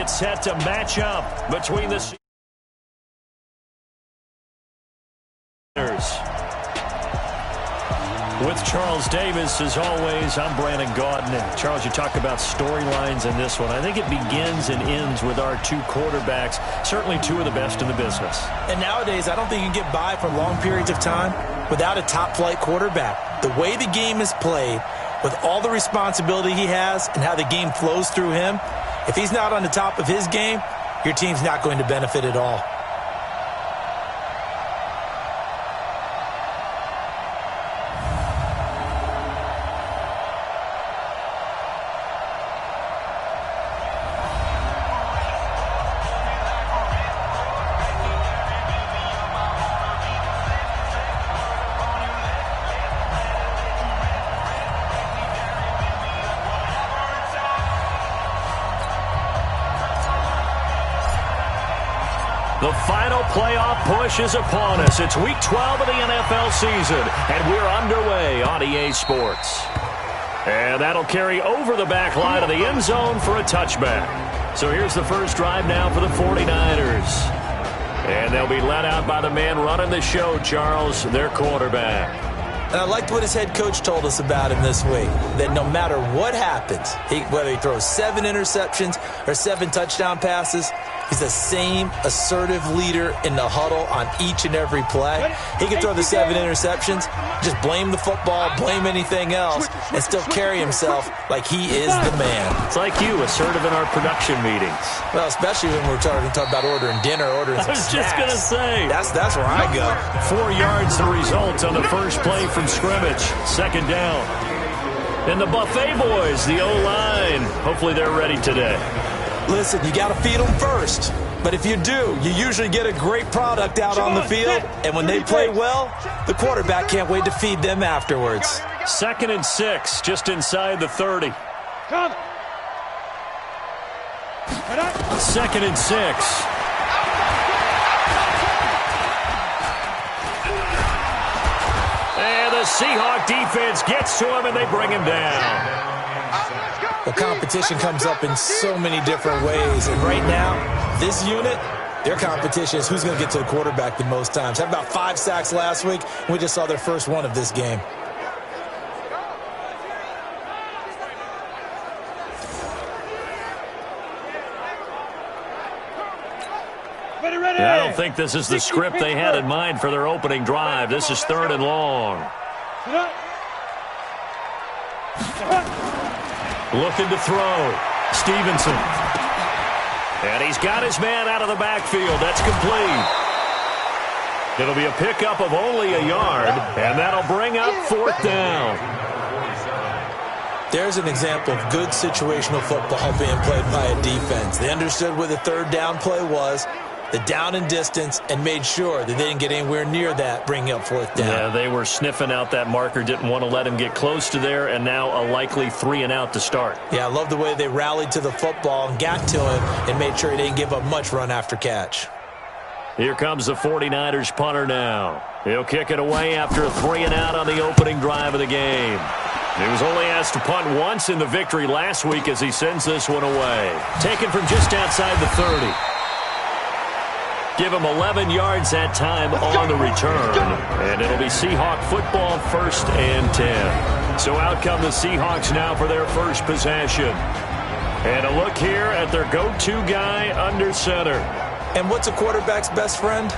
get set to match up between the with Charles Davis, as always, I'm Brandon Gaudin. And Charles, you talk about storylines in this one. I think it begins and ends with our two quarterbacks, certainly two of the best in the business. And nowadays, I don't think you can get by for long periods of time without a top-flight quarterback. The way the game is played, with all the responsibility he has and how the game flows through him, if he's not on the top of his game, your team's not going to benefit at all. The final playoff push is upon us. It's Week 12 of the NFL season, and we're underway on EA Sports. And that'll carry over the back line of the end zone for a touchback. So here's the first drive now for the 49ers. And they'll be led out by the man running the show, Charles, their quarterback. And I liked what his head coach told us about him this week, that no matter what happens, whether he throws 7 interceptions or 7 touchdown passes, he's the same assertive leader in the huddle on each and every play. He can throw the 7 interceptions, just blame the football, blame anything else, and still carry himself like he is the man. It's like you, assertive in our production meetings. Well, especially when we're talking about ordering dinner, ordering some snacks. I was just going to say. That's where I go. 4 yards the result on the first play from scrimmage. Second down. And the Buffet boys, the O-line, hopefully they're ready today. Listen, you got to feed them first. But if you do, you usually get a great product out on the field. And when they play well, the quarterback can't wait to feed them afterwards. 2nd and 6, just inside the 30. 2nd and 6. And the Seahawk defense gets to him, and they bring him down. Well, competition comes up in so many different ways. And right now, this unit, their competition is who's going to get to the quarterback the most times. Had about 5 sacks last week, and we just saw their first one of this game. I don't think this is the script they had in mind for their opening drive. This is 3rd and long. Looking to throw. Stevenson. And he's got his man out of the backfield. That's complete. It'll be a pickup of only a yard, and that'll bring up 4th down. There's an example of good situational football being played by a defense. They understood where the 3rd down play was, the down and distance, and made sure that they didn't get anywhere near that, bringing up 4th down. Yeah, they were sniffing out that marker, didn't want to let him get close to there, and now a likely 3 and out to start. Yeah, I love the way they rallied to the football and got to him and made sure he didn't give up much run after catch. Here comes the 49ers punter now. He'll kick it away after a 3 and out on the opening drive of the game. He was only asked to punt once in the victory last week as he sends this one away. Taken from just outside the 30. Give him 11 yards that time on the return. And it'll be Seahawk football, 1st and 10. So out come the Seahawks now for their first possession. And a look here at their go-to guy under center. And what's a quarterback's best friend?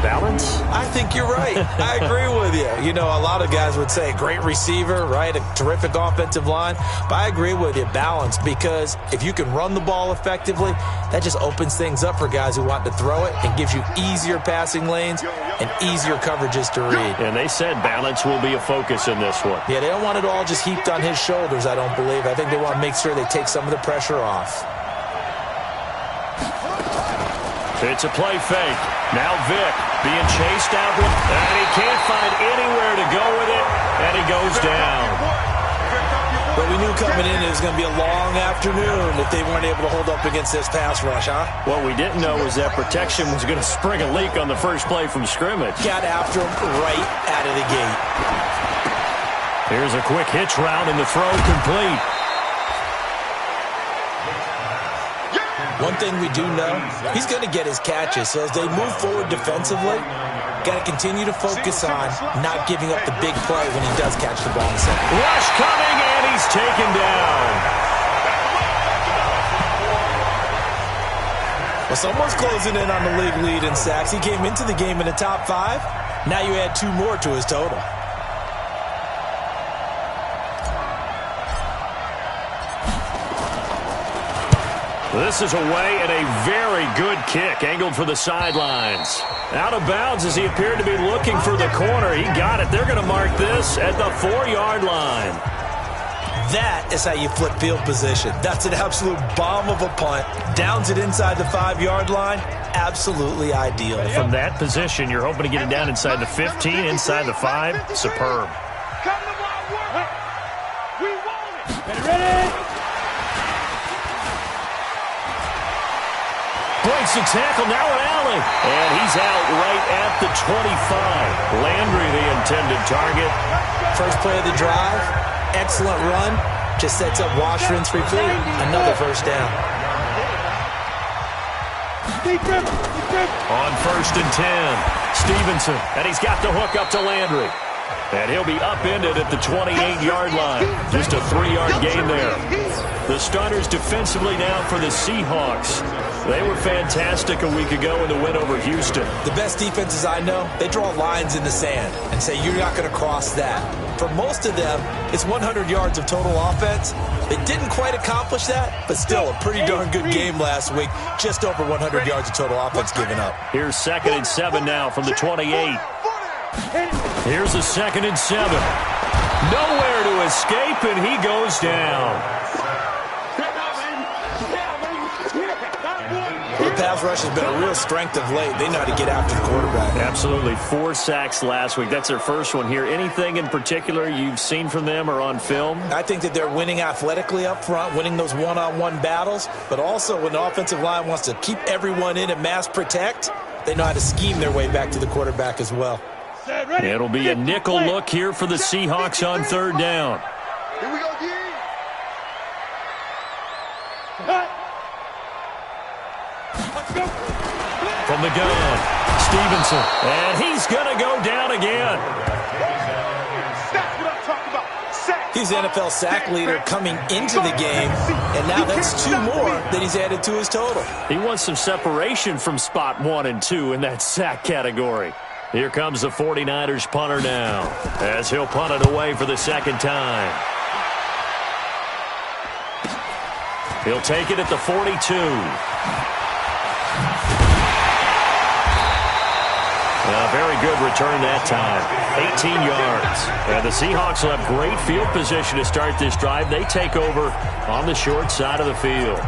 Balance? I think you're right. I agree with you. You know, a lot of guys would say great receiver, right? A terrific offensive line. But I agree with you, balance, because if you can run the ball effectively, that just opens things up for guys who want to throw it and gives you easier passing lanes and easier coverages to read. And they said balance will be a focus in this one. Yeah, they don't want it all just heaped on his shoulders, I don't believe. I think they want to make sure they take some of the pressure off. It's a play fake. Now Vick being chased out, and he can't find anywhere to go with it, and he goes down. But we knew coming in it was going to be a long afternoon if they weren't able to hold up against this pass rush, huh? What we didn't know was that protection was going to spring a leak on the first play from scrimmage. Got after him right out of the gate. Here's a quick hitch route, and the throw complete. One thing we do know, he's going to get his catches. So as they move forward defensively, got to continue to focus on not giving up the big play when he does catch the ball in the second. Rush coming, and he's taken down. Well, someone's closing in on the league lead in sacks. He came into the game in the top 5. Now you add 2 more to his total. This is away and a very good kick, angled for the sidelines. Out of bounds as he appeared to be looking for the corner. He got it. They're going to mark this at the 4-yard line. That is how you flip field position. That's an absolute bomb of a punt. Downs it inside the 5-yard line. Absolutely ideal. From that position, you're hoping to get it down inside the 15, inside the 5. Superb. Ready? Breaks the tackle, now an alley. And he's out right at the 25. Landry, the intended target. First play of the drive. Excellent run. Just sets up wash, rinse, repeat. Another first down. On 1st and 10, Stevenson. And he's got the hook up to Landry. And he'll be upended at the 28-yard line. Just a 3-yard gain there. The starters defensively now for the Seahawks. They were fantastic a week ago in the win over Houston. The best defenses I know, they draw lines in the sand and say you're not going to cross that. For most of them, it's 100 yards of total offense. They didn't quite accomplish that, but still a pretty darn good game last week. Just over 100 yards of total offense given up. Here's 2nd and 7 now from the 28. Here's a 2nd and 7. Nowhere to escape, and he goes down. The pass rush has been a real strength of late. They know how to get after the quarterback. Absolutely. 4 sacks last week. That's their first one here. Anything in particular you've seen from them or on film? I think that they're winning athletically up front, winning those one-on-one battles, but also when the offensive line wants to keep everyone in and mass protect, they know how to scheme their way back to the quarterback as well. It'll be a nickel look here for the Seahawks on 3rd down. Here we go, D. From the gun, Stevenson, and he's going to go down again. That's what I'm talking about. He's the NFL sack leader coming into the game, and now that's 2 more that he's added to his total. He wants some separation from spot 1 and 2 in that sack category. Here comes the 49ers punter now, as he'll punt it away for the 2nd time. He'll take it at the 42. A very good return that time. 18 yards. And the Seahawks will have great field position to start this drive. They take over on the short side of the field.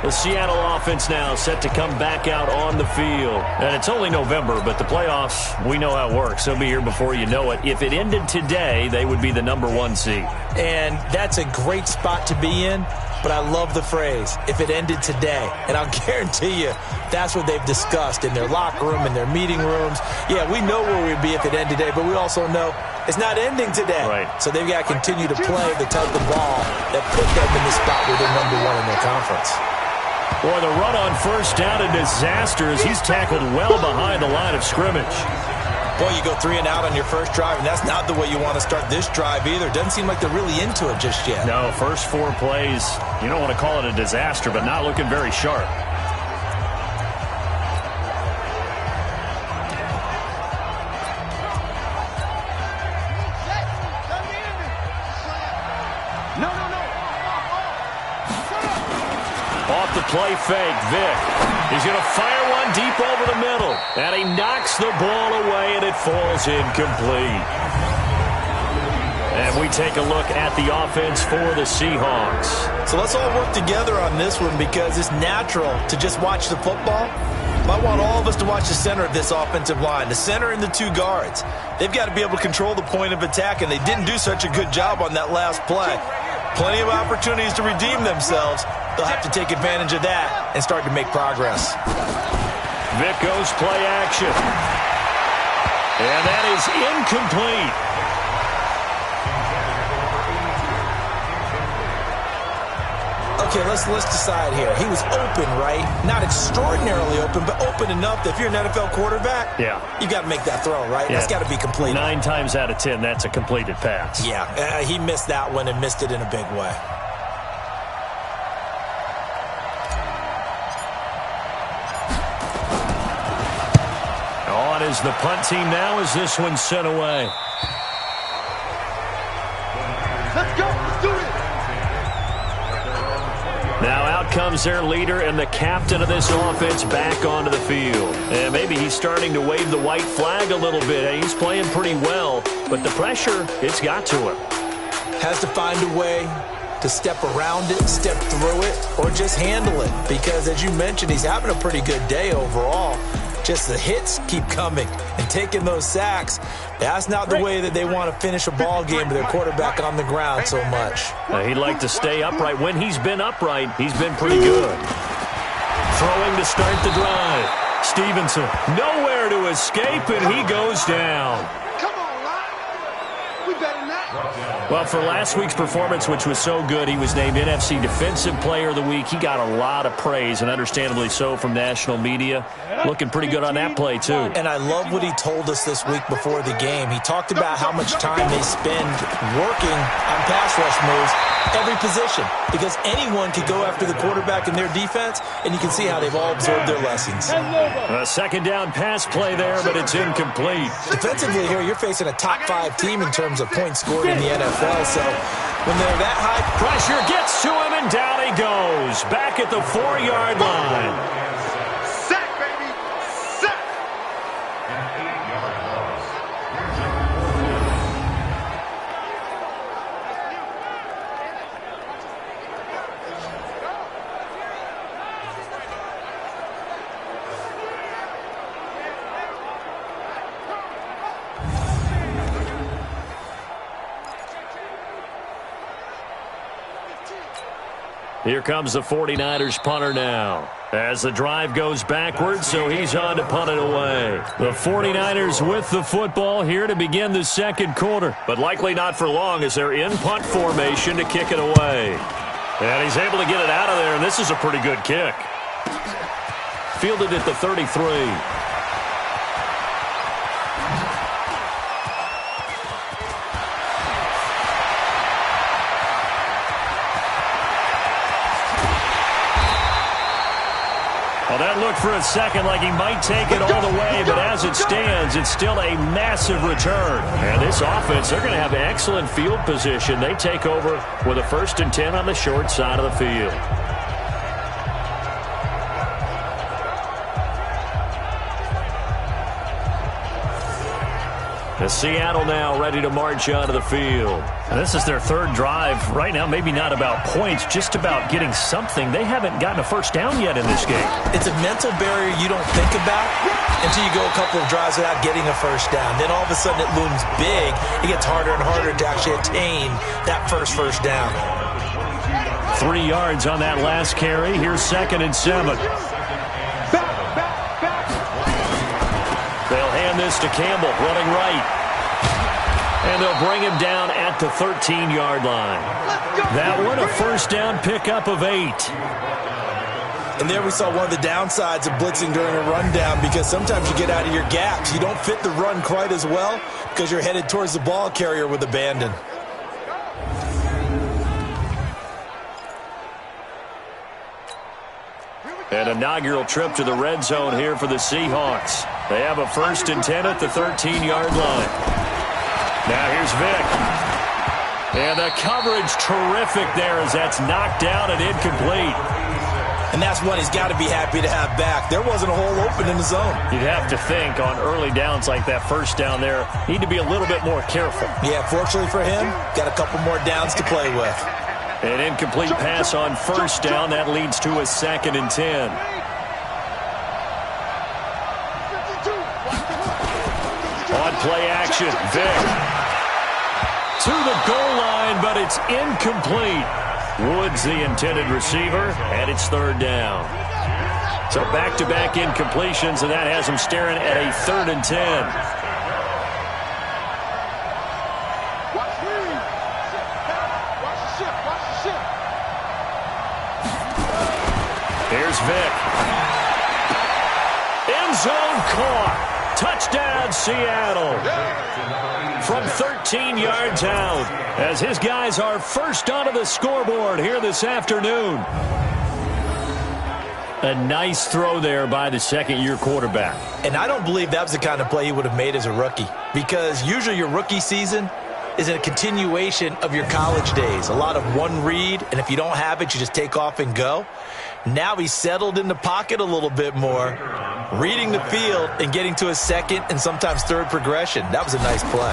The Seattle offense now set to come back out on the field. And it's only November, but the playoffs, we know how it works. They'll be here before you know it. If it ended today, they would be the number 1 seed. And that's a great spot to be in. But I love the phrase, if it ended today. And I'll guarantee you, that's what they've discussed in their locker room, in their meeting rooms. Yeah, we know where we'd be if it ended today, but we also know it's not ending today. Right. So they've got to continue to play the type of ball that put them in the spot where they're number 1 in their conference. Boy, the run on 1st down, a disaster as he's tackled well behind the line of scrimmage. Boy, you go 3 and out on your first drive, and that's not the way you want to start this drive either. Doesn't seem like they're really into it just yet. No, first 4 plays, you don't want to call it a disaster, but not looking very sharp. Off the play fake, Vic. He's going to fire one deep over the middle. And he knocks the ball away, and it falls incomplete. And we take a look at the offense for the Seahawks. So let's all work together on this one because it's natural to just watch the football. I want all of us to watch the center of this offensive line, the center and the 2 guards. They've got to be able to control the point of attack, and they didn't do such a good job on that last play. Plenty of opportunities to redeem themselves. They'll have to take advantage of that and start to make progress. Vic goes play action. And that is incomplete. Okay, let's decide here. He was open, right? Not extraordinarily open, but open enough that if you're an NFL quarterback, you got to make that throw, right? That's got to be completed. 9 times out of 10, that's a completed pass. Yeah, he missed that one and missed it in a big way. On is the punt team now as this one's sent away. Let's go. Let's do it. Now out comes their leader and the captain of this offense back onto the field. And maybe he's starting to wave the white flag a little bit. He's playing pretty well, but the pressure, it's got to him. Has to find a way to step around it, step through it, or just handle it. Because as you mentioned, he's having a pretty good day overall. Just the hits keep coming and taking those sacks. That's not the way that they want to finish a ball game with their quarterback on the ground so much. He'd like to stay upright. When he's been upright, he's been pretty good. Throwing to start the drive. Stevenson, nowhere to escape, and he goes down. Come on, Lyle. We better than that. Well, for last week's performance, which was so good, he was named NFC Defensive Player of the Week. He got a lot of praise, and understandably so, from national media. Looking pretty good on that play, too. And I love what he told us this week before the game. He talked about how much time they spend working on pass rush moves, every position, because anyone could go after the quarterback in their defense, and you can see how they've all absorbed their lessons. A second down pass play there, but it's incomplete. Defensively here, you're facing a top 5 team in terms of points scored in the NFL, so when they're that high, pressure gets to him, and down he goes. Back at the 4-yard line. Sack, baby. Sack. Here comes the 49ers punter now. As the drive goes backwards, so he's on to punt it away. The 49ers with the football here to begin the second quarter. But likely not for long as they're in punt formation to kick it away. And he's able to get it out of there, and this is a pretty good kick. Fielded at the 33. That looked for a second like he might take it all the way, but as it stands, it's still a massive return. And this offense, they're going to have excellent field position. They take over with a 1st and 10 on the short side of the field. And Seattle now ready to march onto the field. And this is their 3rd drive. Right now, maybe not about points, just about getting something. They haven't gotten a first down yet in this game. It's a mental barrier you don't think about until you go a couple of drives without getting a first down. Then all of a sudden it looms big. It gets harder and harder to actually attain that first down. 3 yards on that last carry. Here's 2nd and 7. They'll hand this to Campbell, running right. And they'll bring him down at the 13-yard line. That one, a first down pickup of 8. And there we saw one of the downsides of blitzing during a rundown, because sometimes you get out of your gaps. You don't fit the run quite as well because you're headed towards the ball carrier with abandon. An inaugural trip to the red zone here for the Seahawks. They have a 1st and 10 at the 13-yard line. Now here's Vick. And the coverage terrific there as that's knocked down and incomplete. And that's one he's got to be happy to have back. There wasn't a hole open in the zone. You'd have to think on early downs like that first down there, need to be a little bit more careful. Yeah, fortunately for him, got a couple more downs to play with. An incomplete pass on first down. That leads to a 2nd and 10. On play action, Vick. To the goal line, but it's incomplete. Woods the intended receiver, and it's 3rd down. So back-to-back incompletions, and that has him staring at a 3rd and 10. zone caught. Touchdown, Seattle. From 13 yards out, as his guys are first onto the scoreboard here this afternoon. A nice throw there by the second-year quarterback. And I don't believe that was the kind of play he would have made as a rookie, because usually your rookie season is a continuation of your college days. A lot of one read, and if you don't have it, you just take off and go. Now he's settled in the pocket a little bit more, reading the field and getting to a second and sometimes third progression. That was a nice play.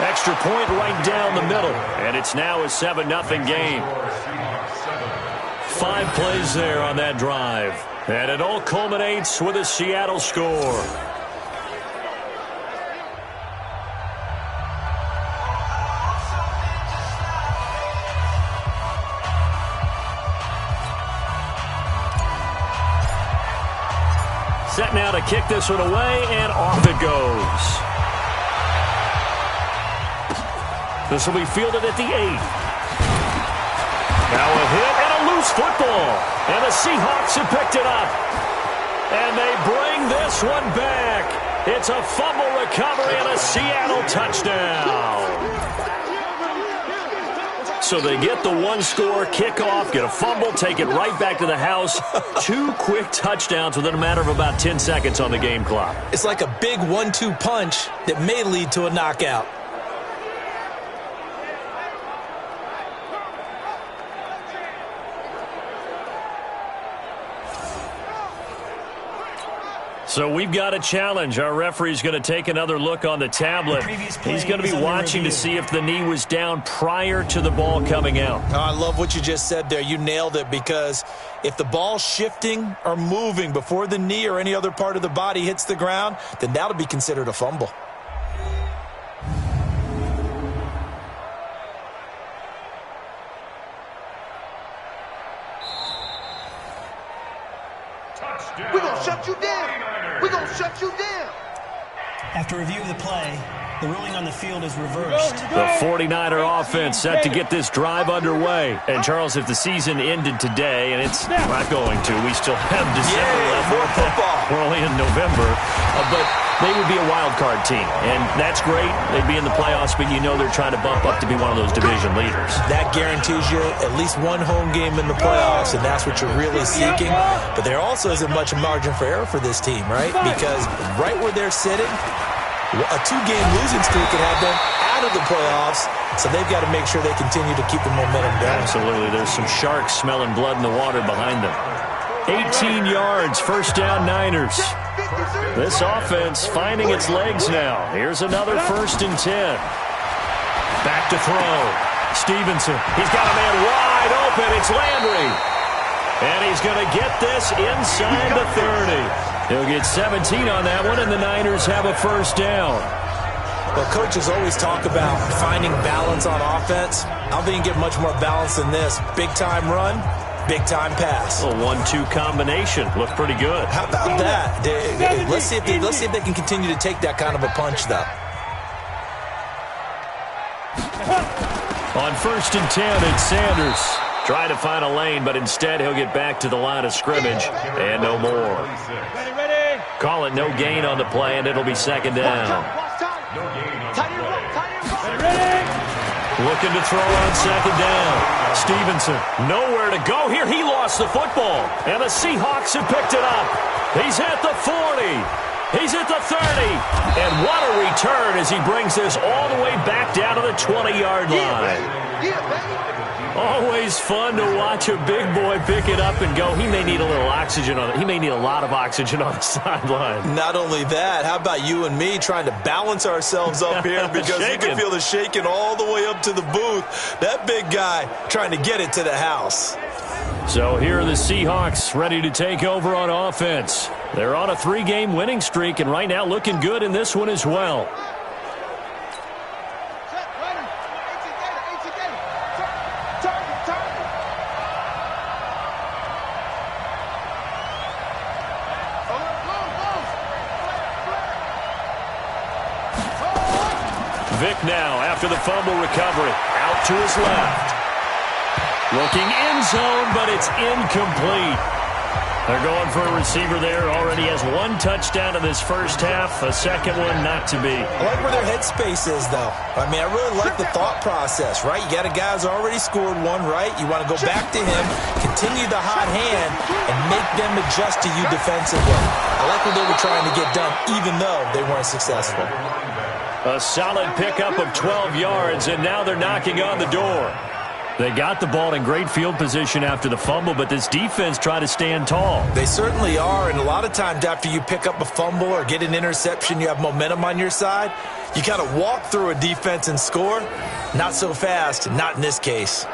Extra point right down the middle, and it's now a 7-0 game. 5 plays there on that drive, and it all culminates with a Seattle score. Set now to kick this one away, and off it goes. This will be fielded at the 8. Now a hit and a loose football. And the Seahawks have picked it up. And they bring this one back. It's a fumble recovery and a Seattle touchdown. So they get the one-score kickoff, get a fumble, take it right back to the house. 2 quick touchdowns within a matter of about 10 seconds on the game clock. It's like a big 1-2 punch that may lead to a knockout. So we've got a challenge. Our referee's going to take another look on the tablet. He's going to be watching to see if the knee was down prior to the ball coming out. Oh, I love what you just said there. You nailed it, because if the ball's shifting or moving before the knee or any other part of the body hits the ground, then that'll be considered a fumble. We're going to shut you down. We're going to shut you down. After review of the play, the ruling on the field is reversed. The 49er offense set to get this drive underway. And, Charles, if the season ended today, and it's not going to, we still have December left. More football. We're only in November. But they would be a wild card team. And that's great. They'd be in the playoffs, but you know they're trying to bump up to be one of those division leaders. That guarantees you at least one home game in the playoffs, and that's what you're really seeking. But there also isn't much margin for error for this team, right? Because right where they're sitting, a 2-game losing streak could have them out of the playoffs, so they've got to make sure they continue to keep the momentum going. Absolutely. There's some sharks smelling blood in the water behind them. 18 yards, first down Niners. This offense finding its legs now. Here's another 1st and 10. Back to throw. Stevenson. He's got a man wide open. It's Landry. And he's going to get this inside the 30. He'll get 17 on that one, and the Niners have a first down. Well, coaches always talk about finding balance on offense. I don't think you can get much more balance than this. Big-time run, big-time pass. A 1-2 combination. Looked pretty good. How about that? Let's see if they can continue to take that kind of a punch, though. On 1st and 10, it's Sanders. Trying to find a lane, but instead he'll get back to the line of scrimmage, and no more. Call it no gain on the play, and it'll be 2nd down. Looking to throw on 2nd down. Stevenson, nowhere to go here. He lost the football, and the Seahawks have picked it up. He's at the 40. He's at the 30. And what a return as he brings this all the way back down to the 20-yard line. Yeah, baby. Always fun to watch a big boy pick it up and go. He may need a little oxygen on it. He may need a lot of oxygen on the sideline. Not only that, how about you and me trying to balance ourselves up here, because you can feel the shaking all the way up to the booth. That big guy trying to get it to the house. So here are the Seahawks ready to take over on offense. They're on a 3-game winning streak, and right now looking good in this one as well. Vic now after the fumble recovery. Out to his left. Looking end zone, but it's incomplete. They're going for a receiver there. Already has one touchdown in this first half. A second one not to be. I like where their headspace is, though. I mean, I really like the thought process, right? You got a guy who's already scored one, right? You want to go back to him, continue the hot hand, and make them adjust to you defensively. I like what they were trying to get done, even though they weren't successful. A solid pickup of 12 yards, and now they're knocking on the door. They got the ball in great field position after the fumble, but this defense tried to stand tall. They certainly are, and a lot of times after you pick up a fumble or get an interception, you have momentum on your side. You kind of walk through a defense and score. Not so fast, not in this case.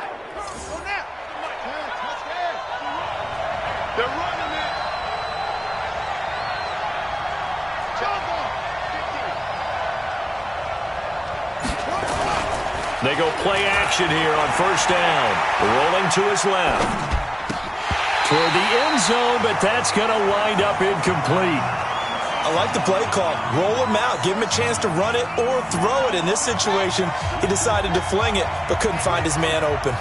They go play action here on first down. Rolling to his left. Toward the end zone, but that's going to wind up incomplete. I like the play call. Roll him out. Give him a chance to run it or throw it. In this situation, he decided to fling it, but couldn't find his man open.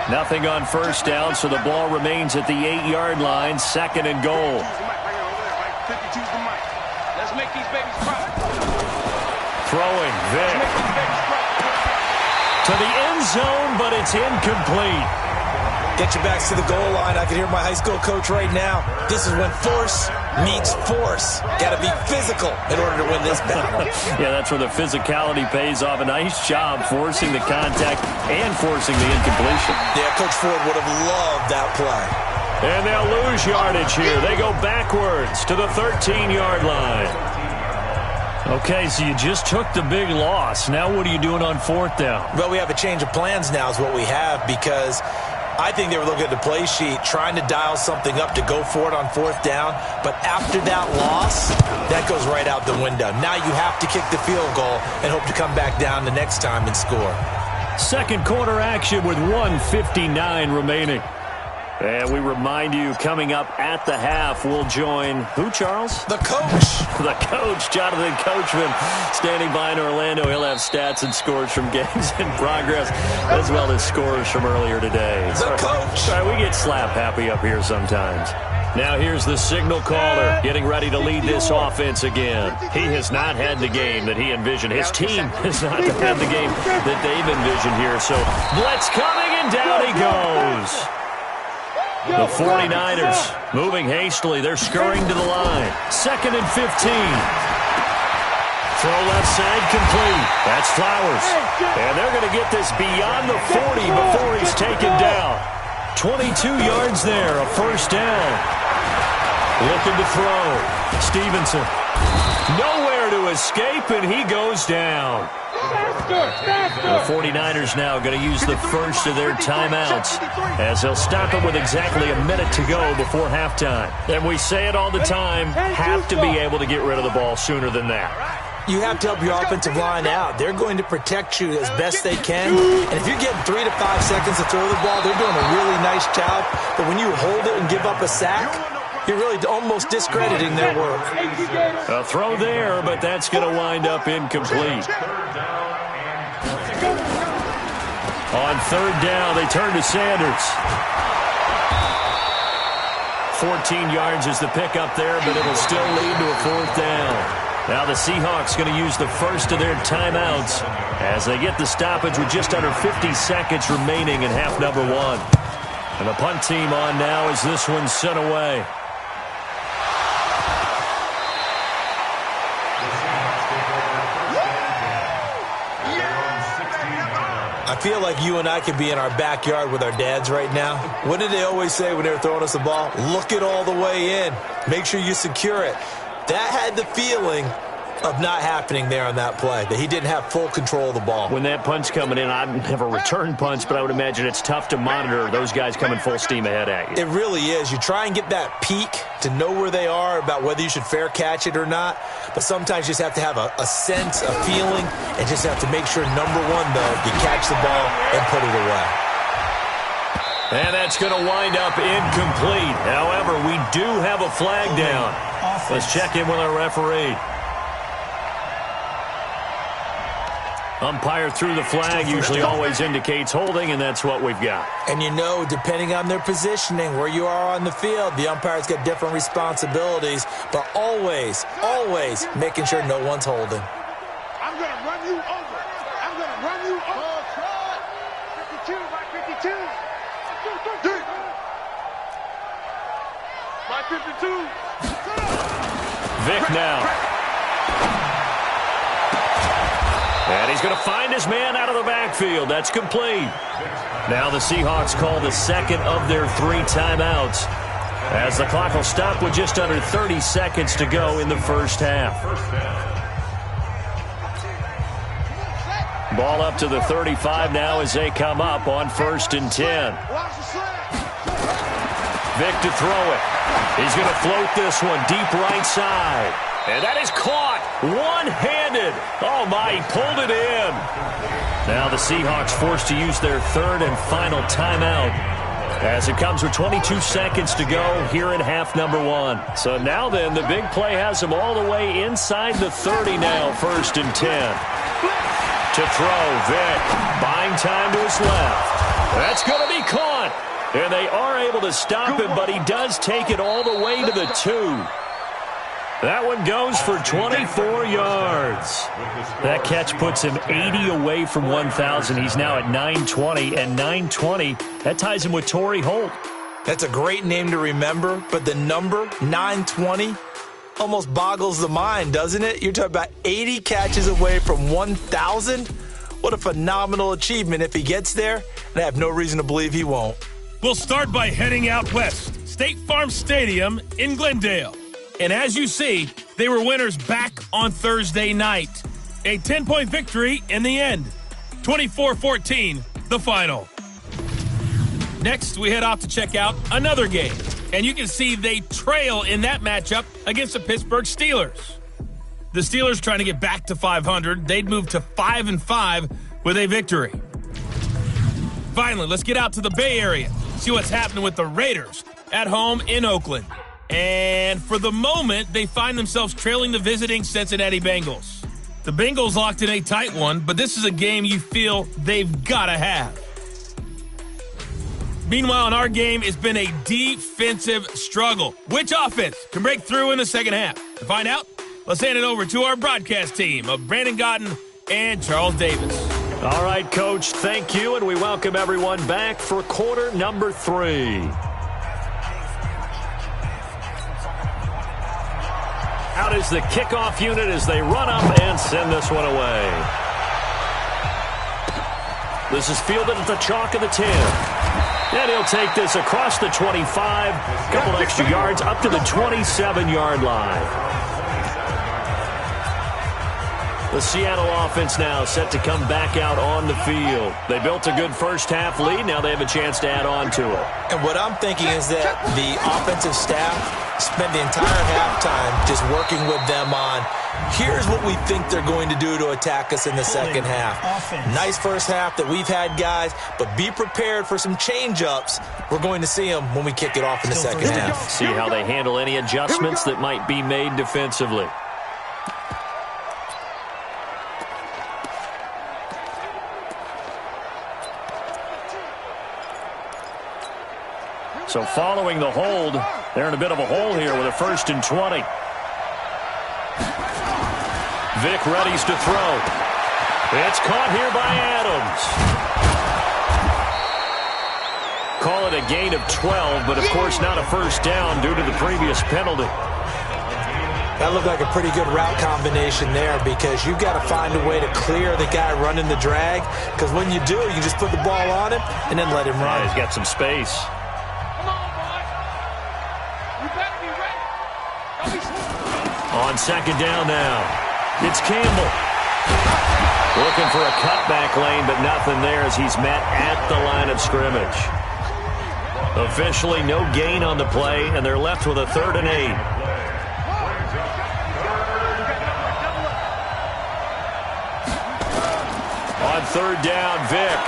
Nothing on first down, so the ball remains at the 8-yard line. Second and goal. Let's make these babies proud. Throwing, Vic. To the end zone, but it's incomplete. Get your backs to the goal line. I can hear my high school coach right now. This is when force meets force. Got to be physical in order to win this battle. Yeah, that's where the physicality pays off. A nice job forcing the contact and forcing the incompletion. Yeah, Coach Ford would have loved that play. And they'll lose yardage here. They go backwards to the 13-yard line. Okay, so you just took the big loss. Now what are you doing on fourth down? Well, we have a change of plans now is what we have, because I think they were looking at the play sheet, trying to dial something up to go for it on fourth down. But after that loss, that goes right out the window. Now you have to kick the field goal and hope to come back down the next time and score. Second quarter action with 1:59 remaining. And we remind you, coming up at the half, we'll join who, Charles? The coach. The coach, Jonathan Coachman, standing by in Orlando. He'll have stats and scores from games in progress, as well as scores from earlier today. The coach. Sorry, we get slap happy up here sometimes. Now here's the signal caller getting ready to lead this offense again. He has not had the game that he envisioned. His team has not had the game that they've envisioned here. So blitz coming, and down he goes. The 49ers moving hastily. They're scurrying to the line. Second and 15. Throw left side complete. That's Flowers. And they're going to get this beyond the 40 before he's taken down. 22 yards there, a first down. Looking to throw. Stevenson. Nowhere to escape, and he goes down. The 49ers now going to use the first of their timeouts as they'll stop it with exactly a minute to go before halftime. And we say it all the time, have to be able to get rid of the ball sooner than that. You have to help your offensive line out. They're going to protect you as best they can. And if you're getting 3 to 5 seconds to throw the ball, they're doing a really nice job. But when you hold it and give up a sack, you're really almost discrediting their work. A throw there, but that's going to wind up incomplete. On third down, they turn to Sanders. 14 yards is the pickup there, but it'll still lead to a fourth down. Now the Seahawks going to use the first of their timeouts as they get the stoppage with just under 50 seconds remaining in half number one. And the punt team on now as this one's sent away. I feel like you and I could be in our backyard with our dads right now. What did they always say when they were throwing us the ball? Look it all the way in. Make sure you secure it. That had the feeling of not happening there on that play, that he didn't have full control of the ball. When that punch coming in, I've never returned punts, but I would imagine it's tough to monitor those guys coming full steam ahead at you. It really is. You try and get that peek to know where they are, about whether you should fair catch it or not, but sometimes you just have to have a sense, a feeling, and just have to make sure, number one, though, you catch the ball and put it away. And that's going to wind up incomplete. However, we do have a flag down. Let's check in with our referee. Umpire threw the flag, usually always indicates holding, and that's what we've got. And you know, depending on their positioning, where you are on the field, the umpire's got different responsibilities, but always, always making sure no one's holding. I'm going to run you over. I'm going to run you over. 52, my 52. My 52. Vic now. And he's going to find his man out of the backfield. That's complete. Now the Seahawks call the second of their 3 timeouts, as the clock will stop with just under 30 seconds to go in the first half. Ball up to the 35 now as they come up on 1st and 10. Vic to throw it. He's going to float this one deep right side. And that is caught one-handed. Oh, my, he pulled it in. Now the Seahawks forced to use their 3rd and final timeout, as it comes with 22 seconds to go here in half number 1. So now then, the big play has them all the way inside the 30 now, 1st and 10. To throw, Vic, buying time to his left. That's going to be caught. And they are able to stop him, but he does take it all the way to the 2. That one goes for 24 yards. That catch puts him 80 away from 1,000. He's now at 920, and 920, that ties him with Torrey Holt. That's a great name to remember, but the number, 920, almost boggles the mind, doesn't it? You're talking about 80 catches away from 1,000? What a phenomenal achievement if he gets there, and I have no reason to believe he won't. We'll start by heading out west, State Farm Stadium in Glendale. And as you see, they were winners back on Thursday night. A 10-point victory in the end. 24-14, the final. Next, we head off to check out another game. And you can see they trail in that matchup against the Pittsburgh Steelers. The Steelers trying to get back to 500. They'd move to 5-5 with a victory. Finally, let's get out to the Bay Area. See what's happening with the Raiders at home in Oakland. And for the moment, they find themselves trailing the visiting Cincinnati Bengals. The Bengals locked in a tight one, but this is a game you feel they've got to have. Meanwhile, in our game, it's been a defensive struggle. Which offense can break through in the second half? To find out, let's hand it over to our broadcast team of Brandon Godden and Charles Davis. All right, Coach, thank you, and we welcome everyone back for quarter number 3. Out is the kickoff unit as they run up and send this one away. This is fielded at the chalk of the 10. And he'll take this across the 25, a couple extra yards up to the 27-yard line. The Seattle offense now set to come back out on the field. They built a good first half lead. Now they have a chance to add on to it. And what I'm thinking is that the offensive staff spent the entire halftime just working with them on, here's what we think they're going to do to attack us in the second half. Nice first half that we've had, guys, but be prepared for some change-ups. We're going to see them when we kick it off in the second half. See how they handle any adjustments that might be made defensively. So following the hold, they're in a bit of a hole here with a 1st and 20. Vic readies to throw. It's caught here by Adams. Call it a gain of 12, but of course not a first down due to the previous penalty. That looked like a pretty good route combination there, because you've got to find a way to clear the guy running the drag, because when you do, you just put the ball on him and then let him run. He's got some space. On second down now, it's Campbell. Looking for a cutback lane, but nothing there as he's met at the line of scrimmage. Officially no gain on the play, and they're left with a 3rd and 8. On 3rd down, Vic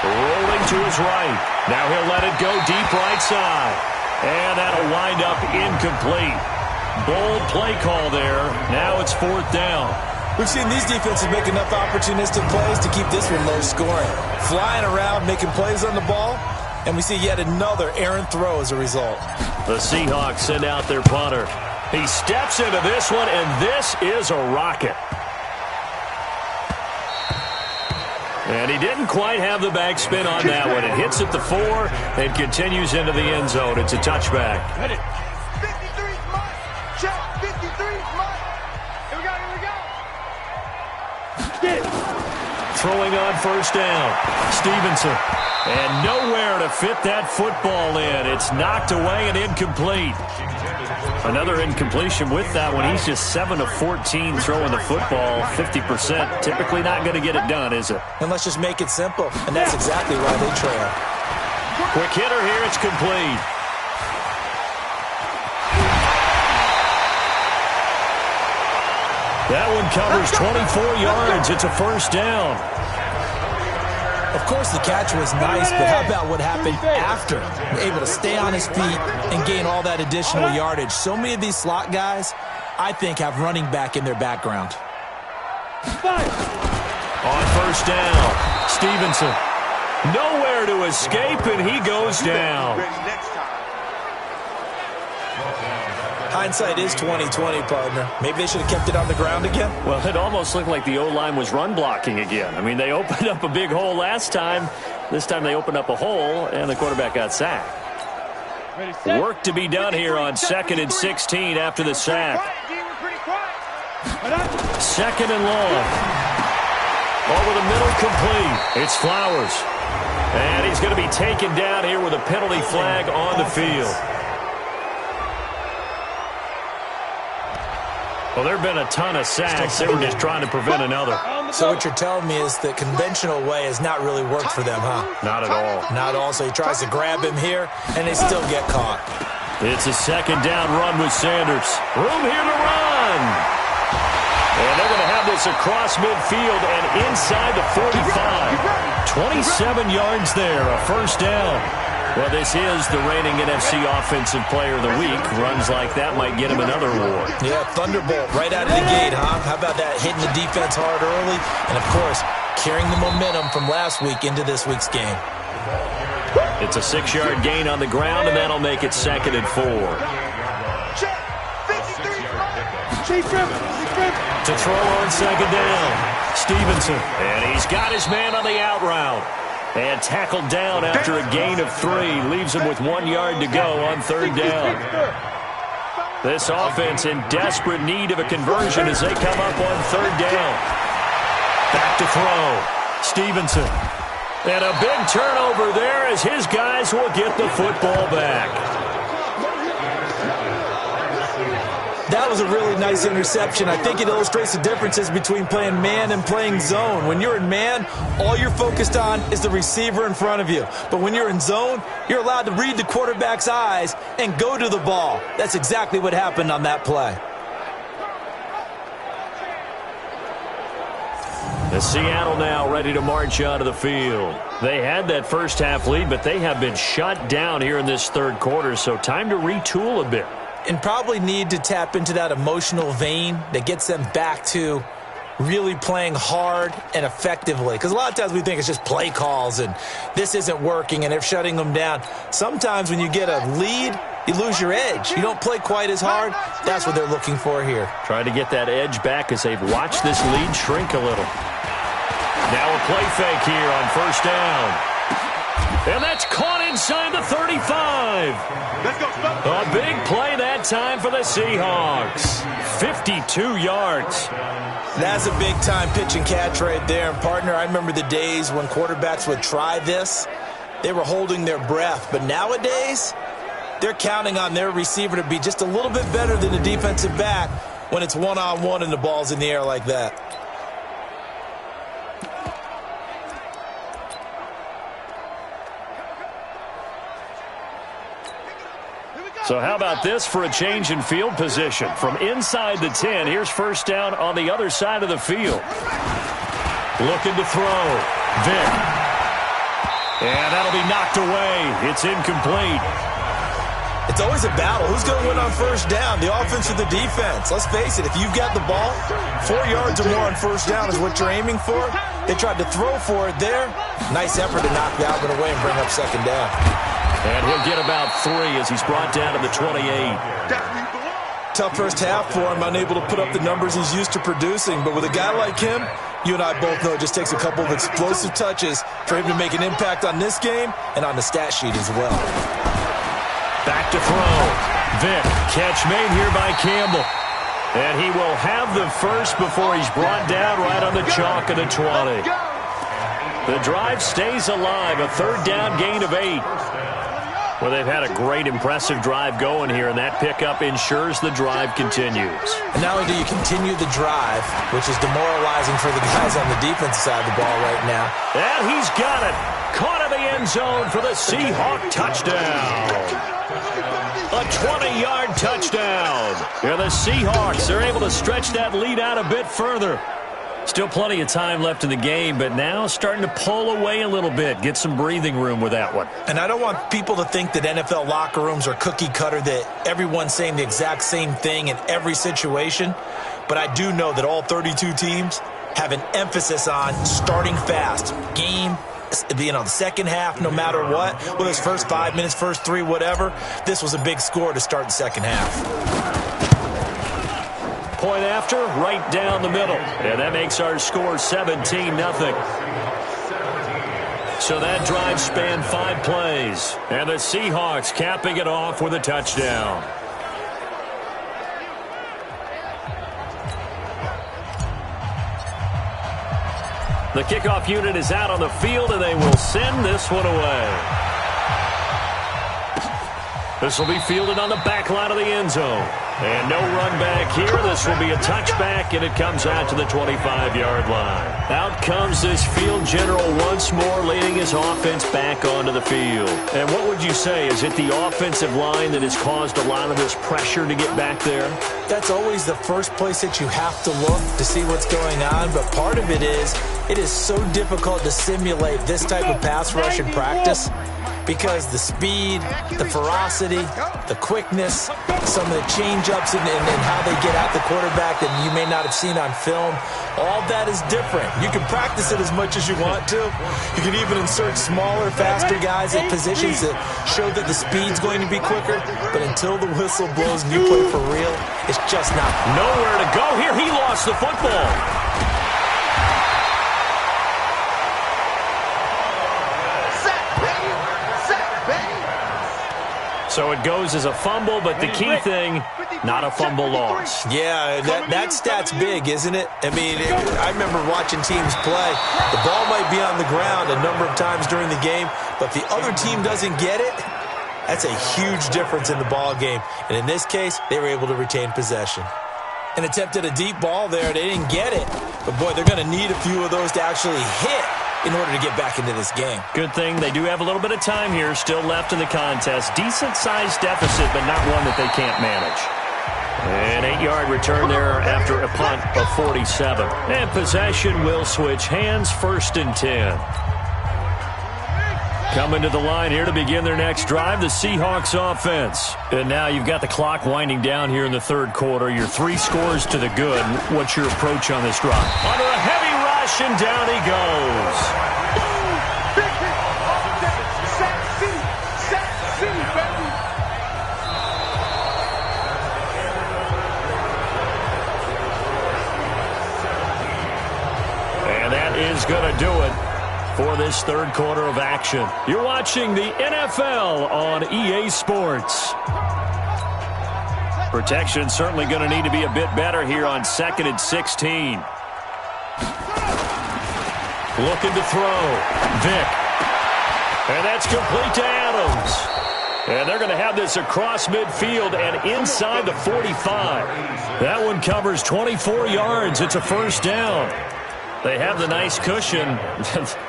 rolling to his right. Now he'll let it go deep right side. And that'll wind up incomplete. Bold play call there. Now it's 4th down. We've seen these defenses make enough opportunistic plays to keep this one low scoring. Flying around, making plays on the ball, and we see yet another errant throw as a result. The Seahawks send out their punter. He steps into this one, and this is a rocket. And he didn't quite have the backspin on that one. It hits at the 4 and continues into the end zone. It's a touchback. 53's mine. Check. 53's mine. Here we go. Throwing on first down. Stevenson. And nowhere to fit that football in. It's knocked away and incomplete. Another incompletion with that one. He's just 7 of 14 throwing the football. 50%. Typically not going to get it done, is it? And let's just make it simple. And that's exactly why they trail. Quick hitter here. It's complete. That one covers 24 yards. It's a first down. Of course, the catch was nice, but how about what happened after? Able to stay on his feet and gain all that additional yardage. So many of these slot guys, I think, have running back in their background. On first down, Stevenson. Nowhere to escape, and he goes down. Hindsight is 20/20, partner. Maybe they should have kept it on the ground again. Well, it almost looked like the O-line was run blocking again. I mean, they opened up a big hole last time. This time they opened up a hole, and the quarterback got sacked. Work to be done here on 2nd and 16 after the sack. 2nd and long. Over the middle, complete. It's Flowers. And he's going to be taken down here with a penalty flag on the field. Well, there have been a ton of sacks. They were just trying to prevent another. So what you're telling me is the conventional way has not really worked for them, huh? Not at all. Not at all. So he tries to grab him here, and they still get caught. It's a 2nd down run with Sanders. Room here to run. And they're going to have this across midfield and inside the 45. 27 yards there, a first down. Well, this is the reigning NFC Offensive Player of the Week. Runs like that might get him another award. Yeah, Thunderbolt right out of the gate, huh? How about that, hitting the defense hard early? And, of course, carrying the momentum from last week into this week's game. It's a 6-yard gain on the ground, and that'll make it 2nd and 4. To throw on 2nd down, Stevenson. And he's got his man on the out route. And tackled down after a gain of 3. Leaves him with 1 yard to go on 3rd down. This offense in desperate need of a conversion as they come up on 3rd down. Back to throw. Stevenson. And a big turnover there as his guys will get the football back. That was a really nice interception. I think it illustrates the differences between playing man and playing zone. When you're in man, all you're focused on is the receiver in front of you. But when you're in zone, you're allowed to read the quarterback's eyes and go to the ball. That's exactly what happened on that play. As Seattle now ready to march onto the field. They had that first half lead, but they have been shut down here in this 3rd quarter, so time to retool a bit. And probably need to tap into that emotional vein that gets them back to really playing hard and effectively. Because a lot of times we think it's just play calls and this isn't working and they're shutting them down. Sometimes when you get a lead, you lose your edge. You don't play quite as hard. That's what they're looking for here. Trying to get that edge back as they've watched this lead shrink a little. Now a play fake here on 1st down. And that's caught inside the 35. A big play that time for the Seahawks. 52 yards. That's a big-time pitch and catch right there. And, partner, I remember the days when quarterbacks would try this. They were holding their breath. But nowadays, they're counting on their receiver to be just a little bit better than the defensive back when it's one-on-one and the ball's in the air like that. So how about this for a change in field position? From inside the 10, here's 1st down on the other side of the field. Looking to throw. Vick. And that'll be knocked away. It's incomplete. It's always a battle. Who's going to win on first down, the offense or the defense? Let's face it, if you've got the ball, 4 yards or more on first down is what you're aiming for. They tried to throw for it there. Nice effort to knock that one away and bring up second down. And he'll get about 3 as he's brought down to the 28. Tough first half for him, unable to put up the numbers he's used to producing. But with a guy like him, you and I both know it just takes a couple of explosive touches for him to make an impact on this game and on the stat sheet as well. Back to throw. Vick, catch made here by Campbell. And he will have the first before he's brought down right on the chalk of the 20. The drive stays alive, a third down gain of 8. Well, they've had a great, impressive drive going here, and that pickup ensures the drive continues. And not only do you continue the drive, which is demoralizing for the guys on the defensive side of the ball right now. And he's got it. Caught in the end zone for the Seahawk touchdown. A 20-yard touchdown. And the Seahawks are able to stretch that lead out a bit further. Still plenty of time left in the game, but now starting to pull away a little bit. Get some breathing room with that one. And I don't want people to think that NFL locker rooms are cookie cutter, that everyone's saying the exact same thing in every situation. But I do know that all 32 teams have an emphasis on starting fast. Game, the second half, no matter what, whether it's first 5 minutes, first 3, whatever, this was a big score to start the second half. Point after, right down the middle. And that makes our score 17-0. So that drive spanned 5 plays. And the Seahawks capping it off with a touchdown. The kickoff unit is out on the field, and they will send this one away. This will be fielded on the back line of the end zone. And no run back here. This will be a touchback, and it comes out to the 25-yard line. Out comes this field general once more, leading his offense back onto the field. And what would you say? Is it the offensive line that has caused a lot of this pressure to get back there? That's always the first place that you have to look to see what's going on. But part of it is so difficult to simulate this type of pass rush in practice, because the speed, the ferocity, the quickness, some of the change-ups and how they get at the quarterback that you may not have seen on film, all that is different. You can practice it as much as you want to. You can even insert smaller, faster guys at positions that show that the speed's going to be quicker. But until the whistle blows and you play for real, it's just not. Nowhere to go here. He lost the football. So it goes as a fumble, but the key thing, not a fumble loss. Yeah, that stat's big, isn't it? I mean, I remember watching teams play. The ball might be on the ground a number of times during the game, but if the other team doesn't get it, that's a huge difference in the ball game. And in this case, they were able to retain possession. An attempt at a deep ball there. They didn't get it. But, boy, they're going to need a few of those to actually hit in order to get back into this game. Good thing they do have a little bit of time here still left in the contest. Decent-sized deficit, but not one that they can't manage. An 8-yard return there after a punt of 47. And possession will switch hands, 1st and 10. Coming to the line here to begin their next drive, the Seahawks offense. And now you've got the clock winding down here in the third quarter. Your 3 scores to the good. What's your approach on this drive? Under a heavy rush, and down he goes. And that is going to do it for this third quarter of action. You're watching the NFL on EA Sports. Protection certainly going to need to be a bit better here on 2nd and 16. Looking to throw. Vick. And that's complete to Adams. And they're going to have this across midfield and inside the 45. That one covers 24 yards. It's a 1st down. They have the nice cushion.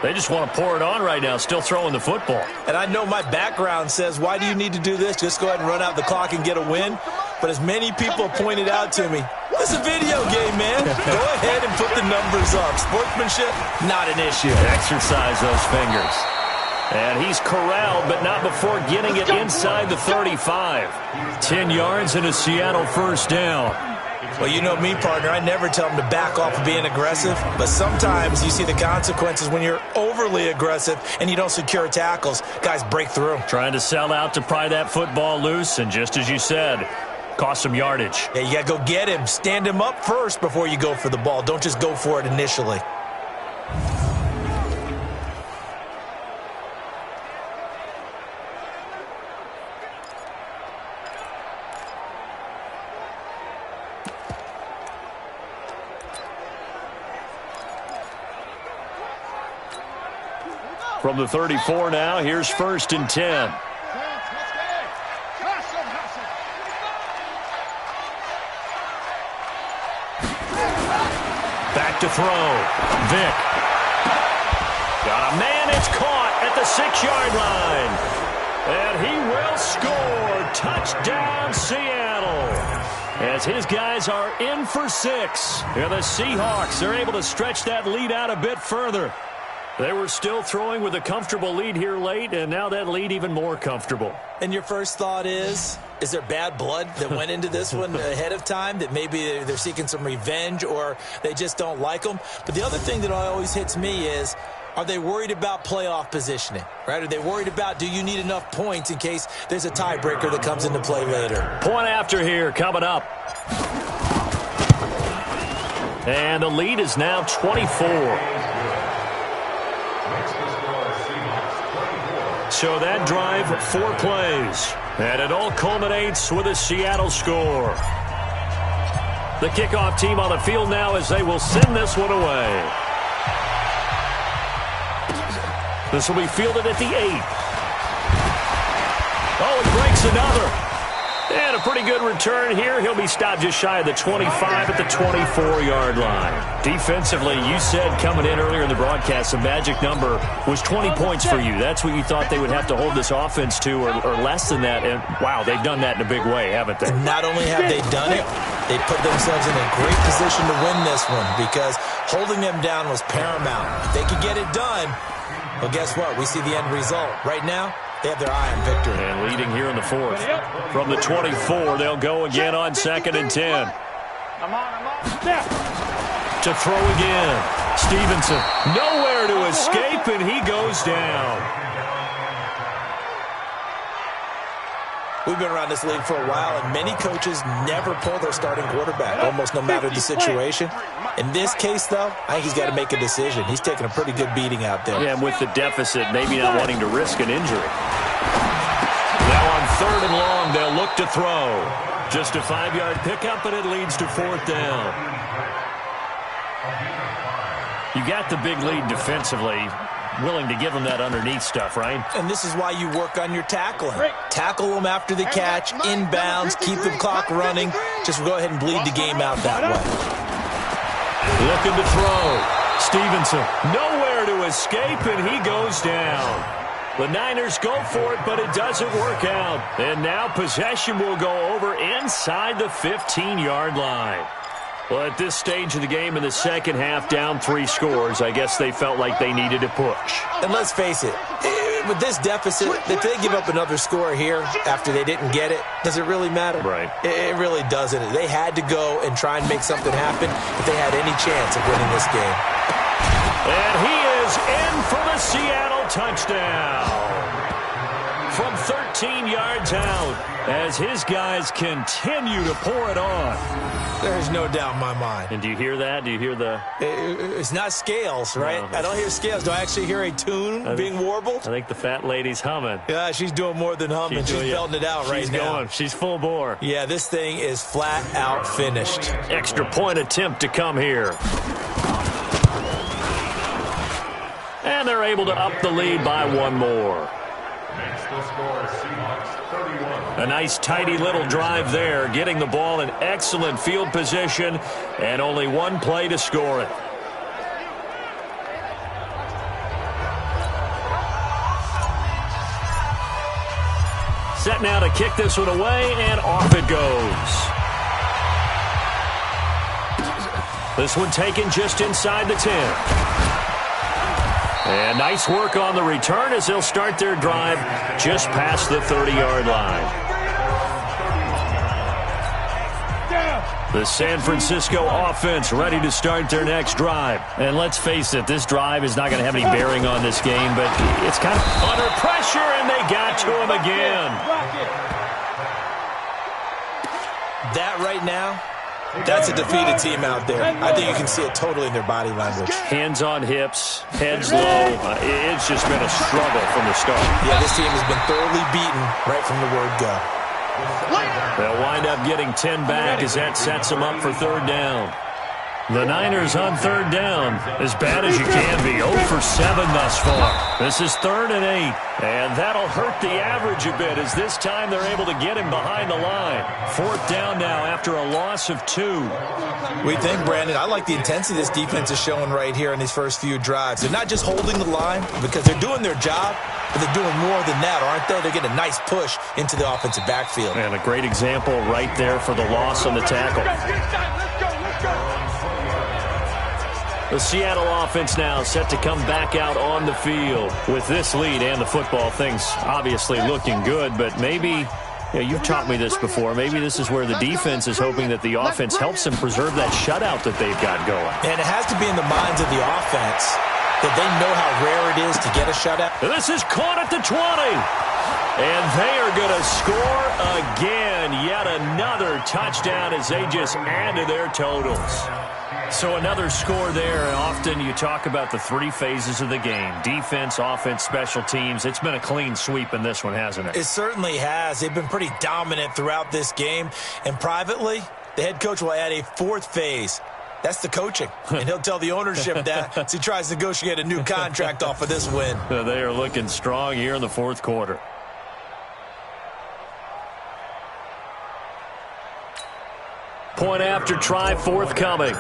They just want to pour it on right now, still throwing the football. And I know my background says, why do you need to do this? Just go ahead and run out the clock and get a win. But as many people have pointed out to me, it's a video game, man. Go ahead and put the numbers up. Sportsmanship, not an issue. Exercise those fingers. And he's corralled, but not before getting it inside the 35. 10 yards and a Seattle first down. Well, you know me, partner. I never tell them to back off of being aggressive, but sometimes you see the consequences when you're overly aggressive and you don't secure tackles. Guys break through. Trying to sell out to pry that football loose, and just as you said, cost some yardage. Yeah, you got to go get him. Stand him up first before you go for the ball. Don't just go for it initially. From the 34 now, here's 1st and 10. Back to throw. Vick. Got a man. It's caught at the 6-yard line. And he will score. Touchdown, Seattle. As his guys are in for 6. And the Seahawks are able to stretch that lead out a bit further. They were still throwing with a comfortable lead here late, and now that lead even more comfortable. And your first thought is there bad blood that went into this one ahead of time, that maybe they're seeking some revenge or they just don't like them? But the other thing that always hits me is, are they worried about playoff positioning, right? Are they worried about, do you need enough points in case there's a tiebreaker that comes into play later? Point after here coming up. And the lead is now 24. So that drive, 4 plays. And it all culminates with a Seattle score. The kickoff team on the field now as they will send this one away. This will be fielded at the 8. Oh, he breaks another. And a pretty good return here. He'll be stopped just shy of the 25 at the 24-yard line. Defensively, you said coming in earlier in the broadcast, the magic number was 20 points for you. That's what you thought they would have to hold this offense to, or less than that. And, wow, they've done that in a big way, haven't they? And not only have they done it, they put themselves in a great position to win this one because holding them down was paramount. If they could get it done, well, guess what? We see the end result. Right now, they have their eye on victory. And leading here in the 4th. From the 24, they'll go again on 2nd and 10. To throw again. Stevenson, nowhere to escape, and he goes down. We've been around this league for a while, and many coaches never pull their starting quarterback, almost no matter the situation. In this case, though, I think he's got to make a decision. He's taking a pretty good beating out there. Yeah, and with the deficit, maybe not wanting to risk an injury. Now on 3rd and long, they'll look to throw. Just a 5-yard pickup, and it leads to 4th down. You got the big lead defensively. Willing to give them that underneath stuff, right? And this is why you work on your tackling. Tackle them after the catch, inbounds, keep the clock running. Just go ahead and bleed the game out that way. Looking to throw. Stevenson, nowhere to escape, and he goes down. The Niners go for it, but it doesn't work out. And now possession will go over inside the 15-yard line. Well, at this stage of the game in the second half, down 3 scores, I guess they felt like they needed to push. And let's face it, with this deficit, if they give up another score here after they didn't get it, does it really matter? Right. It really doesn't. They had to go and try and make something happen if they had any chance of winning this game. And he is in for the Seattle touchdown. From 13 yards out, as his guys continue to pour it on. There's no doubt in my mind. And do you hear that? Do you hear the... It's not scales, right? No. I don't hear scales. Do I actually hear a tune being warbled? I think the fat lady's humming. Yeah, she's doing more than humming. She's belting it out right now. She's going. She's full bore. Yeah, this thing is flat out finished. Extra point attempt to come here. And they're able to up the lead by 1 more. A nice, tidy little drive there, getting the ball in excellent field position, and only 1 play to score it. Set now to kick this one away, and off it goes. This one taken just inside the 10. And nice work on the return as they'll start their drive just past the 30-yard line. The San Francisco offense ready to start their next drive. And let's face it, this drive is not going to have any bearing on this game, but it's kind of under pressure, and they got to him again. That right now, that's a defeated team out there. I think you can see it totally in their body language. Hands on hips, heads low. It's just been a struggle from the start. Yeah, this team has been thoroughly beaten right from the word go. They'll wind up getting 10 back as that sets them up for third down. The Niners on third down, as bad as you can be, 0 for 7 thus far. This is 3rd and 8, and that'll hurt the average a bit as this time they're able to get him behind the line. 4th down now after a loss of 2. We think, Brandon, I like the intensity this defense is showing right here in these first few drives. They're not just holding the line because they're doing their job, but they're doing more than that, aren't they? They're getting a nice push into the offensive backfield. And a great example right there for the loss on the tackle. The Seattle offense now set to come back out on the field. With this lead and the football, things obviously looking good, but maybe, you've taught me this before, maybe this is where the defense is hoping that the offense helps them preserve that shutout that they've got going. And it has to be in the minds of the offense that they know how rare it is to get a shutout. This is caught at the 20. And they are going to score again. Yet another touchdown as they just add to their totals. So another score there, and often you talk about the 3 phases of the game. Defense, offense, special teams. It's been a clean sweep in this one, hasn't it? It certainly has. They've been pretty dominant throughout this game. And privately, the head coach will add a 4th phase. That's the coaching. And he'll tell the ownership that as he tries to negotiate a new contract off of this win. They are looking strong here in the 4th quarter. Point after try forthcoming.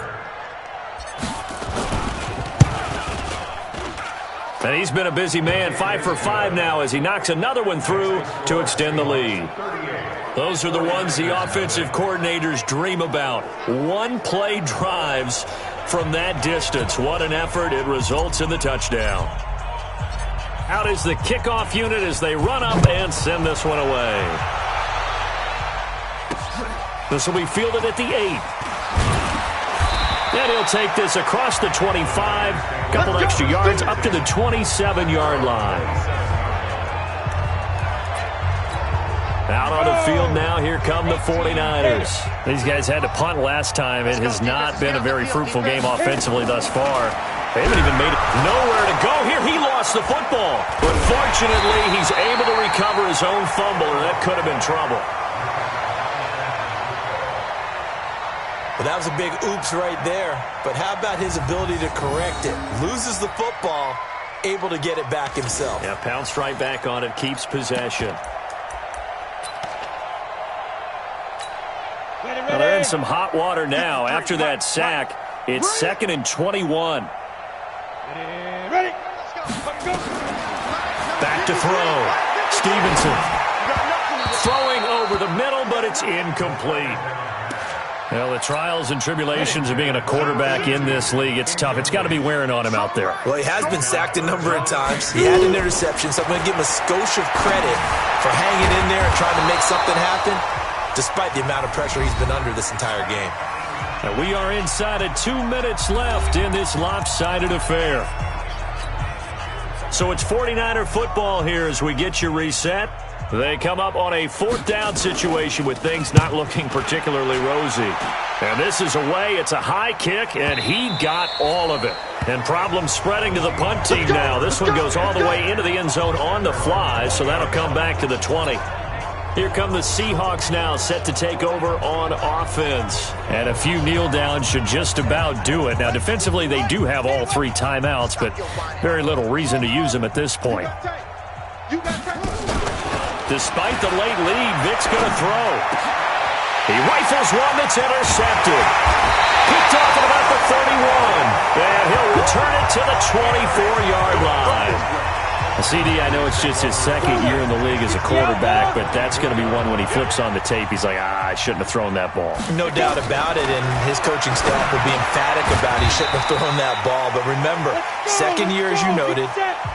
And he's been a busy man, 5 for 5 now as he knocks another one through to extend the lead. Those are the ones the offensive coordinators dream about. One-play drives from that distance. What an effort. It results in the touchdown. Out is the kickoff unit as they run up and send this one away. This will be fielded at the 8. And he'll take this across the 25, couple extra yards up to the 27-yard line. Out on the field now, here come the 49ers. These guys had to punt last time. It has not been a very fruitful game offensively thus far. They haven't even made it nowhere to go. Here, he lost the football. But fortunately, he's able to recover his own fumble, or that could have been trouble. Well, that was a big oops right there. But how about his ability to correct it? Loses the football, able to get it back himself. Yeah, pounced right back on it, keeps possession. Well, they're in some hot water now. After that sack, it's 2nd and 21. Back to throw. Stevenson. Throwing over the middle, but it's incomplete. Well, the trials and tribulations of being a quarterback in this league, it's tough. It's got to be wearing on him out there. Well, he has been sacked a number of times. He had an interception, so I'm going to give him a skosh of credit for hanging in there and trying to make something happen, despite the amount of pressure he's been under this entire game. And we are inside of 2 minutes left in this lopsided affair. So it's 49er football here as we get you reset. They come up on a 4th down situation with things not looking particularly rosy. And this is away. It's a high kick, and he got all of it. And problems spreading to the punt team now. This one goes all the way into the end zone on the fly, so that'll come back to the 20. Here come the Seahawks now, set to take over on offense. And a few kneel downs should just about do it. Now, defensively, they do have all 3 timeouts, but very little reason to use them at this point. Despite the late lead, Vic's going to throw. He rifles one that's intercepted. Picked off at about the 31. And he'll return it to the 24-yard line. CD, I know it's just his second year in the league as a quarterback, but that's going to be one when he flips on the tape, he's like, I shouldn't have thrown that ball. No doubt about it, and his coaching staff will be emphatic about he shouldn't have thrown that ball. But remember, second year, as you noted,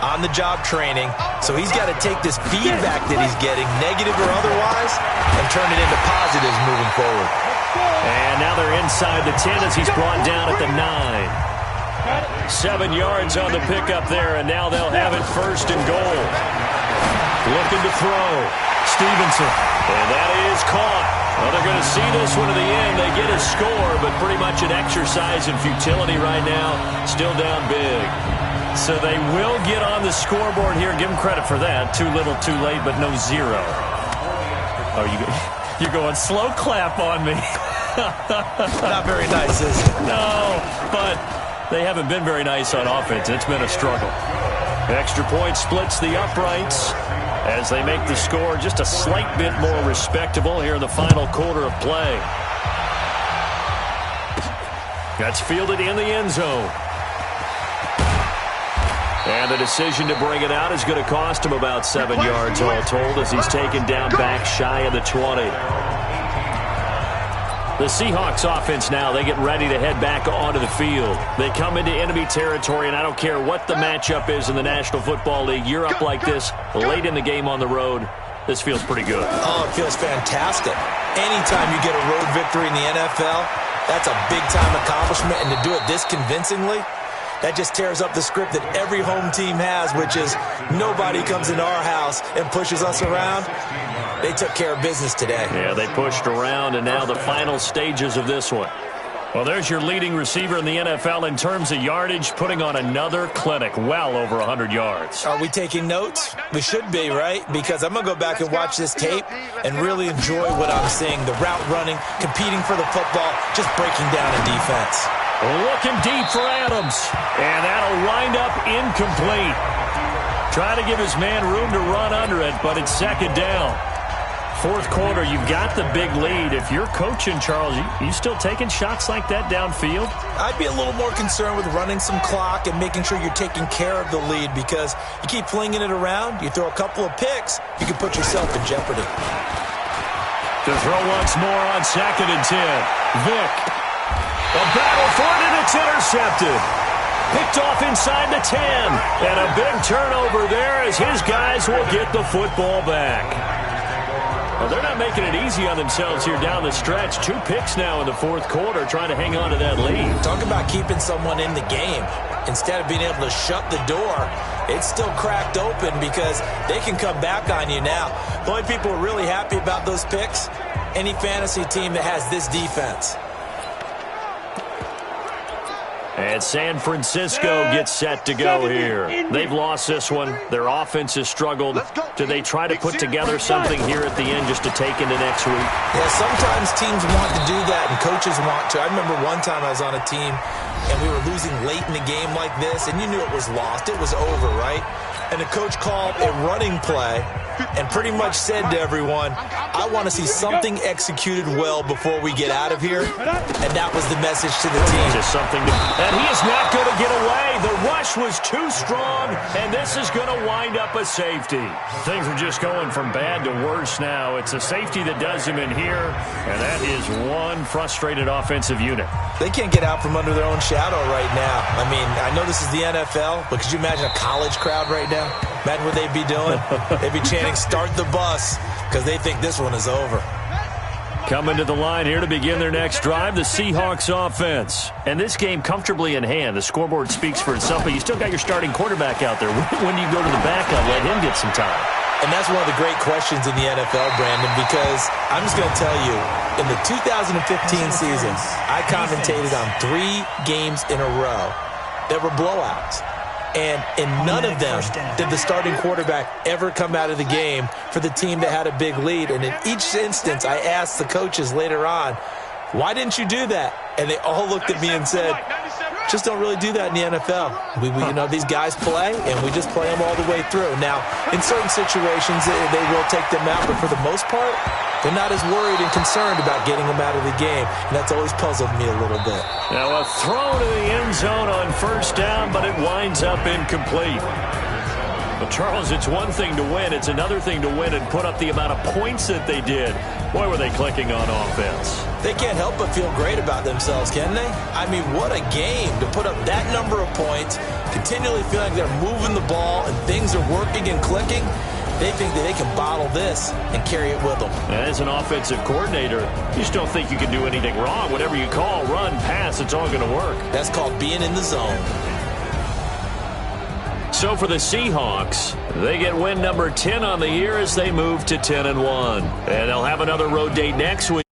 on-the-job training, so he's got to take this feedback that he's getting, negative or otherwise, and turn it into positives moving forward. And now they're inside the 10 as he's brought down at the 9. 7 yards on the pickup there, and now they'll have it first and goal. Looking to throw. Stevenson. And that is caught. Well, they're going to see this one to the end. They get a score, but pretty much an exercise in futility right now. Still down big. So they will get on the scoreboard here. Give them credit for that. Too little, too late, but no zero. Oh, you're going slow clap on me. Not very nice, is it? No, but they haven't been very nice on offense. It's been a struggle. Extra point splits the uprights as they make the score just a slight bit more respectable here in the final quarter of play. That's fielded in the end zone. And the decision to bring it out is going to cost him about 7 yards all told as he's taken down back shy of the 20. The Seahawks offense now, they get ready to head back onto the field. They come into enemy territory, and I don't care what the matchup is in the National Football League. You're up like this late in the game on the road. This feels pretty good. Oh, it feels fantastic. Anytime you get a road victory in the NFL, that's a big-time accomplishment, and to do it this convincingly, that just tears up the script that every home team has, which is nobody comes into our house and pushes us around. They took care of business today. Yeah, they pushed around, and now the final stages of this one. Well, there's your leading receiver in the NFL in terms of yardage, putting on another clinic, well over 100 yards. Are we taking notes? We should be, right? Because I'm going to go back and watch this tape and really enjoy what I'm seeing. The route running, competing for the football, just breaking down in defense. Looking deep for Adams, and that'll wind up incomplete. Trying to give his man room to run under it, but it's second down. Fourth quarter, you've got the big lead. If you're coaching, Charles, you still taking shots like that downfield? I'd be a little more concerned with running some clock and making sure you're taking care of the lead, because you keep flinging it around, you throw a couple of picks, you can put yourself in jeopardy. To throw once more on 2nd and 10. Vick. A battle for it, and it's intercepted. Picked off inside the 10. And a big turnover there as his guys will get the football back. Well, they're not making it easy on themselves here down the stretch. 2 picks now in the fourth quarter, trying to hang on to that lead. Talk about keeping someone in the game. Instead of being able to shut the door, it's still cracked open because they can come back on you now. The only people who are really happy about those picks, any fantasy team that has this defense. And San Francisco gets set to go here. They've lost this one. Their offense has struggled. Do they try to put together something here at the end just to take into next week? Yeah, sometimes teams want to do that and coaches want to. I remember one time I was on a team and we were losing late in the game like this, and you knew it was lost. It was over, right? And the coach called a running play and pretty much said to everyone, I want to see something executed well before we get out of here. And that was the message to the team. Just something and he is not going to get away. The rush was too strong, and this is going to wind up a safety. Things are just going from bad to worse now. It's a safety that does him in here, and that is one frustrated offensive unit. They can't get out from under their own shadow right now. I mean, I know this is the NFL, but could you imagine a college crowd right now? Imagine what they'd be doing. They'd be chanting, start the bus, because they think this one is over. Coming to the line here to begin their next drive, the Seahawks offense. And this game comfortably in hand. The scoreboard speaks for itself, but you still got your starting quarterback out there. When do you go to the backup, let him get some time? And that's one of the great questions in the NFL, Brandon, because I'm just going to tell you, in the 2015 season, I commentated on 3 games in a row that were blowouts. And in none of them did the starting quarterback ever come out of the game for the team that had a big lead. And in each instance, I asked the coaches later on, why didn't you do that? And they all looked at me and said, just don't really do that in the NFL. We you know, these guys play, and we just play them all the way through. Now, in certain situations, they will take them out, but for the most part, they're not as worried and concerned about getting them out of the game, and that's always puzzled me a little bit. Now, a throw to the end zone on first down, but it winds up incomplete. Well, Charles, it's one thing to win. It's another thing to win and put up the amount of points that they did. Boy, were they clicking on offense. They can't help but feel great about themselves, can they? I mean, what a game to put up that number of points, continually feel like they're moving the ball and things are working and clicking. They think that they can bottle this and carry it with them. As an offensive coordinator, you just don't think you can do anything wrong. Whatever you call, run, pass, it's all going to work. That's called being in the zone. So for the Seahawks, they get win number 10 on the year as they move to 10-1. And they'll have another road date next week.